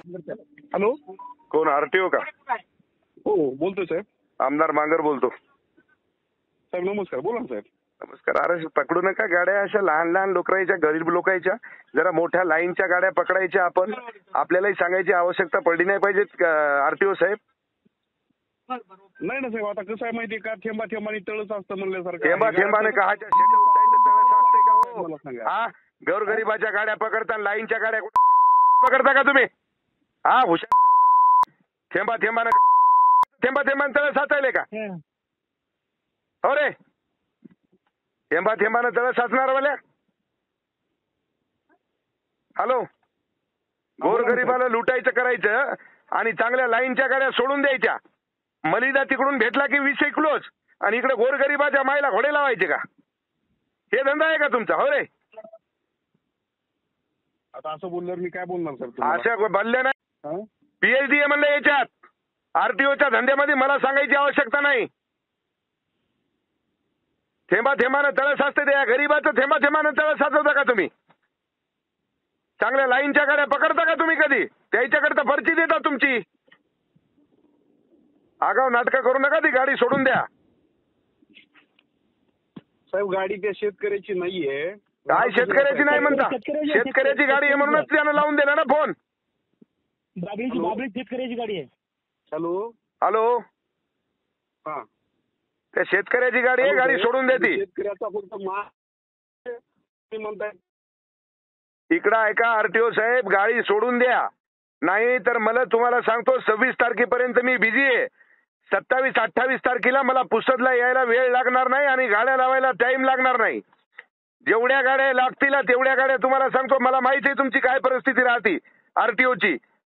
Hello, कोण RTO का? हो बोलतोय साहेब. आमदार मांगर बोलतो. साहेब नमस्कार, बोला ना साहेब. नमस्कार. अरे पकडू नका गाड्या अशा लहान लहान लोकांच्या, गरीब लोकांच्या. जरा मोठ्या लाईनच्या गाड्या पकडायच्या. आपण आपल्यालाही सांगायची आवश्यकता पडली नाही पाहिजे आरटीओ साहेब. नाही ना साहेब, आता कसं आहे माहितीये का, थेंबा थेंबाने तळच असतं म्हणल्यासारखं. थेंबा थेंबाने कहाच्या शेत उठायचं तळस असते का हो? मला सांगा. हा, गोरगरिबाच्या गाड्या पकडता, लाईनच्या गाड्या पकडता का तुम्ही? हा, हुशार. थेंबा थेंबाने तळ साचायले का? हो रे, थेंबा थेंबाने तळ साचणार वाल्या. हॅलो, गोरगरिबाला लुटायचं करायचं आणि चांगल्या लाईनच्या गाड्या सोडून द्यायच्या. मलिदा तिकडून भेटला की 20 क्लोज आणि इकडे गोरगरिबाच्या मायला घोडे लावायचे का? हे धंदा आहे का तुमचा? हो रे, आता असं बोलल्यावर मी काय बोलणार साहेब? अशा बोलल्या नाही. पीएचडी आहे म्हणलं याच्यात. आरटीओच्या धंद्यामध्ये मला सांगायची आवश्यकता नाही. थेंबा थेंबानं तळ साचते. त्या गरीबाचं थेंबा थेंबानं तळ साचवता का तुम्ही? चांगल्या लाईनच्या गाड्या पकडता का तुम्ही कधी? त्याच्याकडे पर्ची देता तुमची. आगाव नाटकं करू नका. ती गाडी सोडून द्या साहेब. गाडी त्या शेतकऱ्याची नाहीये. काय शेतकऱ्याची नाही म्हणता? शेतकऱ्याची गाडी आहे म्हणूनच त्यानं लावून दिला ना फोन. बाबळी शेतकऱ्याची गाडी आहे. हॅलो हॅलो, हा, त्या शेतकऱ्याची गाडी आहे. गाडी सोडून देते. शेतकऱ्याचा फक्त तुम्ही म्हणताय. इकडं ऐका आरटीओ साहेब, गाडी सोडून द्या. नाही तर मला तुम्हाला सांगतो 26 तारखेपर्यंत मी बिझी आहे. 27-28 तारखेला मला पुसदला यायला वेळ लागणार नाही आणि गाड्या लावायला टाइम लागणार नाही. जेवढ्या गाड्या लागतील तेवढ्या गाड्या तुम्हाला सांगतो. मला माहिती आहे तुमची काय परिस्थिती राहते आरटीओची.